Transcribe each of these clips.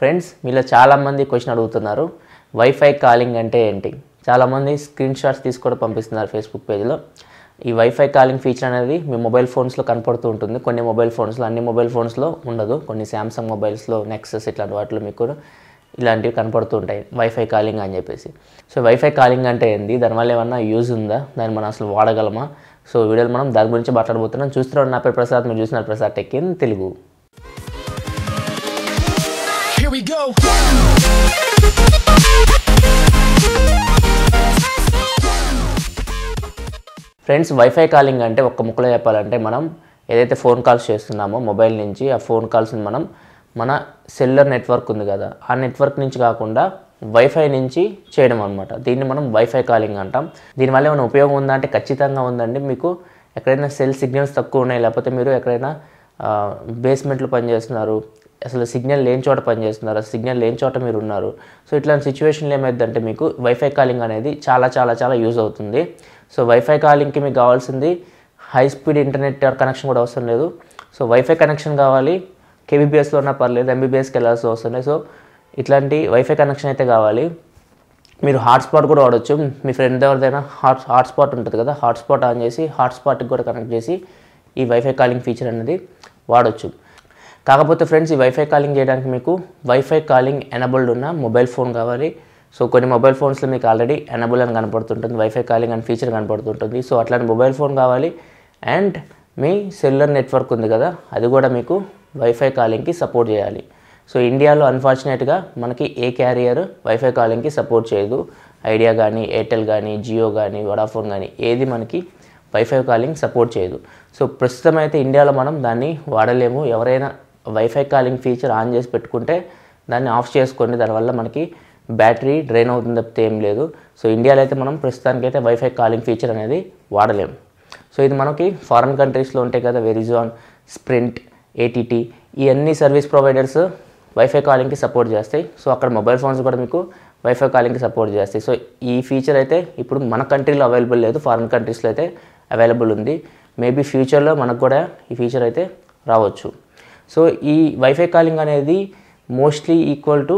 Friends మీలో చాలామంది question అడుగుతున్నారు, వైఫై కాలింగ్ అంటే ఏంటి? చాలామంది స్క్రీన్ షాట్స్ తీసుకొని పంపిస్తున్నారు ఫేస్బుక్ పేజ్లో. ఈ వైఫై కాలింగ్ ఫీచర్ అనేది మీ మొబైల్ ఫోన్స్లో కనపడుతూ ఉంటుంది. కొన్ని మొబైల్ ఫోన్స్లో, అన్ని మొబైల్ ఫోన్స్లో ఉండదు. కొన్ని శాంసంగ్ మొబైల్స్లో, నెక్సస్ ఇట్లాంటి వాటిలో మీకు ఇలాంటివి కనపడుతూ ఉంటాయి వైఫై కాలింగ్ అని చెప్పేసి. సో వైఫై కాలింగ్ అంటే ఏంది, దానివల్ల ఏమన్నా యూజ్ ఉందా, దాన్ని మనం అసలు వాడగలమా? సో వీడియోలో మనం దాని గురించి మాట్లాడబోతున్నాం. చూస్తున్నారు నా పేరు ప్రసాద్, మీరు చూస్తున్నారు Prasad tech in Telugu. Friends, wifi calling అంటే ఒక్క ముక్కలో చెప్పాలంటే, మనం ఏదైతే ఫోన్ కాల్స్ చేస్తున్నామో మొబైల్ నుంచి, ఆ ఫోన్ కాల్స్ని మనం మన సెల్యులర్ నెట్వర్క్ ఉంది కదా, ఆ నెట్వర్క్ నుంచి కాకుండా వైఫై నుంచి చేయడం అనమాట. దీన్ని మనం వైఫై కాలింగ్ అంటాం. దీనివల్ల ఏమైనా ఉపయోగం ఉందా అంటే ఖచ్చితంగా ఉందండి. మీకు ఎక్కడైనా సెల్ సిగ్నల్స్ తక్కువ ఉన్నాయి, లేకపోతే మీరు ఎక్కడైనా బేస్మెంట్లో పనిచేస్తున్నారు, అసలు సిగ్నల్ లేని చోట పనిచేస్తున్నారు, సిగ్నల్ లేని చోట మీరు ఉన్నారు. సో ఇట్లాంటి సిచ్యువేషన్లో ఏమైందంటే మీకు వైఫై కాలింగ్ అనేది చాలా చాలా చాలా యూజ్ అవుతుంది. సో వైఫై కాలింగ్కి మీకు కావాల్సింది హై స్పీడ్ ఇంటర్నెట్ కనెక్షన్ కూడా అవసరం లేదు. సో వైఫై కనెక్షన్ కావాలి, కేబీపీఎస్లో ఉన్నా పర్లేదు, ఎంబీబీఎస్కి వెళ్ళాల్సి వస్తుంది. సో ఇట్లాంటి వైఫై కనెక్షన్ అయితే కావాలి. మీరు హాట్స్పాట్ కూడా వాడచ్చు. మీ ఫ్రెండ్ ఎవరిదైనా హాట్స్పాట్ ఉంటుంది కదా, హాట్స్పాట్ ఆన్ చేసి హాట్స్పాట్కి కూడా కనెక్ట్ చేసి ఈ వైఫై కాలింగ్ ఫీచర్ అనేది వాడచ్చు. కాకపోతే ఫ్రెండ్స్, ఈ వైఫై కాలింగ్ చేయడానికి మీకు వైఫై కాలింగ్ ఎనబుల్డ్ ఉన్న మొబైల్ ఫోన్ కావాలి. సో కొన్ని మొబైల్ ఫోన్స్లో మీకు ఆల్రెడీ ఎనబుల్ అని కనపడుతుంటుంది, వైఫై కాలింగ్ అని ఫీచర్ కనపడుతుంటుంది. సో అట్లాంటి మొబైల్ ఫోన్ కావాలి. అండ్ మీ సెల్యులర్ నెట్వర్క్ ఉంది కదా, అది కూడా మీకు వైఫై కాలింగ్కి సపోర్ట్ చేయాలి. సో ఇండియాలో అన్ఫార్చునేట్గా మనకి ఏ క్యారియర్ వైఫై కాలింగ్కి సపోర్ట్ చేయదు. ఐడియా కానీ, ఎయిర్టెల్ కానీ, జియో కానీ, వడాఫోన్ కానీ ఏది మనకి వైఫై కాలింగ్ సపోర్ట్ చేయదు. సో ప్రస్తుతం అయితే ఇండియాలో మనం దాన్ని వాడలేము. ఎవరైనా వైఫై కాలింగ్ ఫీచర్ ఆన్ చేసి పెట్టుకుంటే దాన్ని ఆఫ్ చేసుకోండి, దానివల్ల మనకి బ్యాటరీ డ్రైన్ అవుతుంది తప్పితే ఏం లేదు. సో ఇండియాలో అయితే మనం ప్రస్తుతానికైతే వైఫై కాలింగ్ ఫీచర్ అనేది వాడలేము. సో ఇది మనకి ఫారిన్ కంట్రీస్లో ఉంటాయి కదా, వెరిజాన్, స్ప్రింట్, ఏటీటీ, ఈ అన్ని సర్వీస్ ప్రొవైడర్స్ వైఫై కాలింగ్కి సపోర్ట్ చేస్తాయి. సో అక్కడ మొబైల్ ఫోన్స్ కూడా మీకు వైఫై కాలింగ్కి సపోర్ట్ చేస్తాయి. సో ఈ ఫీచర్ అయితే ఇప్పుడు మన కంట్రీలో అవైలబుల్ లేదు, ఫారిన్ కంట్రీస్లో అయితే అవైలబుల్ ఉంది. మేబీ ఫ్యూచర్లో మనకు కూడా ఈ ఫీచర్ అయితే రావచ్చు. సో ఈ వైఫై కాలింగ్ అనేది మోస్ట్లీ ఈక్వల్ టు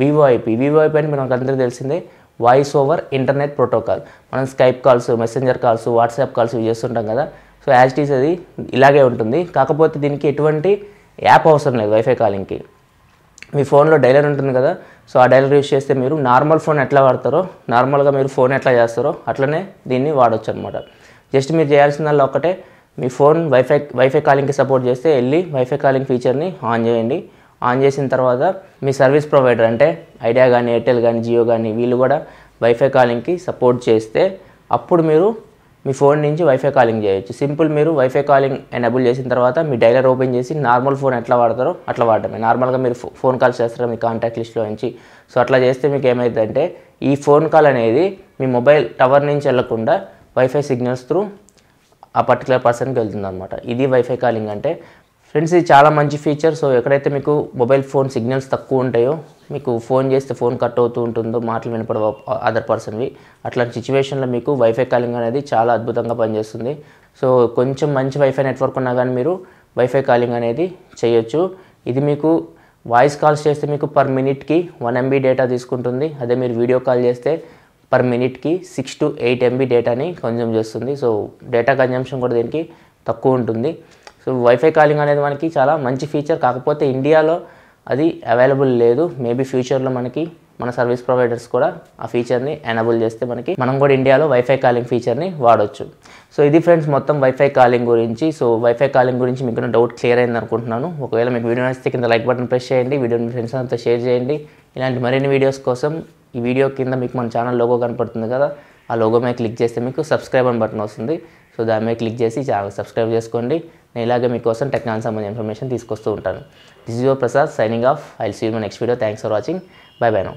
వివోఐపీ. వివోఐపీ అంటే మనకు అందరికీ తెలిసిందే, వాయిస్ ఓవర్ ఇంటర్నెట్ ప్రోటోకాల్. మనం Skype calls, messenger calls, WhatsApp calls చేస్తుంటాం కదా. సో యాజ్ ఇట్ ఈస్ అది ఇలాగే ఉంటుంది. కాకపోతే దీనికి ఎటువంటి యాప్ అవసరం లేదు వైఫై కాలింగ్కి. మీ ఫోన్లో డైలర్ ఉంటుంది కదా, సో ఆ డైలర్ యూస్ చేస్తే మీరు నార్మల్ ఫోన్ ఎట్లా వాడతారో, నార్మల్గా మీరు ఫోన్ ఎట్లా చేస్తారో అట్లనే దీన్ని వాడచ్చు అనమాట. జస్ట్ మీరు చేయాల్సిందల్లా ఒక్కటే, మీ ఫోన్ వైఫై కాలింగ్కి సపోర్ట్ చేస్తే వెళ్ళి వైఫై కాలింగ్ ఫీచర్ని ఆన్ చేయండి. ఆన్ చేసిన తర్వాత మీ సర్వీస్ ప్రొవైడర్ అంటే ఐడియా కానీ, ఎయిర్టెల్ కానీ, జియో కానీ వీళ్ళు కూడా వైఫై కాలింగ్కి సపోర్ట్ చేస్తే అప్పుడు మీరు మీ ఫోన్ నుంచి వైఫై కాలింగ్ చేయొచ్చు. సింపుల్, మీరు వైఫై కాలింగ్ ఎనేబుల్ చేసిన తర్వాత మీ డైలర్ ఓపెన్ చేసి నార్మల్ ఫోన్ ఎట్లా వాడతారో అట్లా వాడటమే. నార్మల్గా మీరు ఫోన్ కాల్స్ చేస్తారో మీ కాంటాక్ట్ లిస్ట్లో నుంచి. సో అట్లా చేస్తే మీకు ఏమైందంటే ఈ ఫోన్ కాల్ అనేది మీ మొబైల్ టవర్ నుంచి వెళ్లకుండా వైఫై సిగ్నల్స్ త్రూ ఆ పర్టికులర్ పర్సన్కి వెళ్తుంది అనమాట. ఇది వైఫై కాలింగ్ అంటే. ఫ్రెండ్స్, ఇది చాలా మంచి ఫీచర్. సో ఎక్కడైతే మీకు మొబైల్ ఫోన్ సిగ్నల్స్ తక్కువ ఉంటాయో, మీకు ఫోన్ చేస్తే ఫోన్ కట్ అవుతూ ఉంటుందో, మాటలు వినపడవు అదర్ పర్సన్వి, అట్లాంటి సిచ్యువేషన్లో మీకు వైఫై కాలింగ్ అనేది చాలా అద్భుతంగా పనిచేస్తుంది. సో కొంచెం మంచి వైఫై నెట్వర్క్ ఉన్నా కానీ మీరు వైఫై కాలింగ్ అనేది చేయొచ్చు. ఇది మీకు వాయిస్ కాల్స్ చేస్తే మీకు పర్ మినిట్కి 1 MB డేటా తీసుకుంటుంది. అదే మీరు వీడియో కాల్ చేస్తే పర్ మినిట్కి 6 to 8 MB డేటాని కన్జ్యూమ్ చేస్తుంది. సో డేటా కన్జంప్షన్ కూడా దీనికి తక్కువ ఉంటుంది. సో వైఫై కాలింగ్ అనేది మనకి చాలా మంచి ఫీచర్. కాకపోతే ఇండియాలో అది అవైలబుల్ లేదు. మేబీ ఫ్యూచర్లో మనకి మన సర్వీస్ ప్రొవైడర్స్ కూడా ఆ ఫీచర్ని ఎనేబుల్ చేస్తే మనం కూడా ఇండియాలో వైఫై కాలింగ్ ఫీచర్ని వాడవచ్చు. సో ఇది ఫ్రెండ్స్ మొత్తం వైఫై కాలింగ్ గురించి. సో వైఫై కాలింగ్ గురించి మీకు డౌట్ క్లియర్ అయింది అనుకుంటున్నాను. ఒకవేళ మీకు వీడియో నచ్చితే కింద లైక్ బటన్ ప్రెస్ చేయండి, వీడియోని మీ ఫ్రెండ్స్ అంతా షేర్ చేయండి. ఇలాంటి మరిన్ని వీడియోస్ కోసం ఈ వీడియో కింద మీకు మన ఛానల్ లోగో కనపడుతుంది కదా, ఆ లోగో మీద క్లిక్ చేస్తే మీకు సబ్స్క్రైబ్ అని బటన్ వస్తుంది. సో దాని మీద క్లిక్ చేసి ఛానల్ సబ్స్క్రైబ్ చేసుకోండి. నేను ఇలాగే మీకోసం టెక్నాలజీ సంబంధించిన ఇన్ఫర్మేషన్ తీసుకొస్తూ ఉంటాను. This is your Prasad signing off. I will see you in my next video. Thanks for watching. Bye bye now.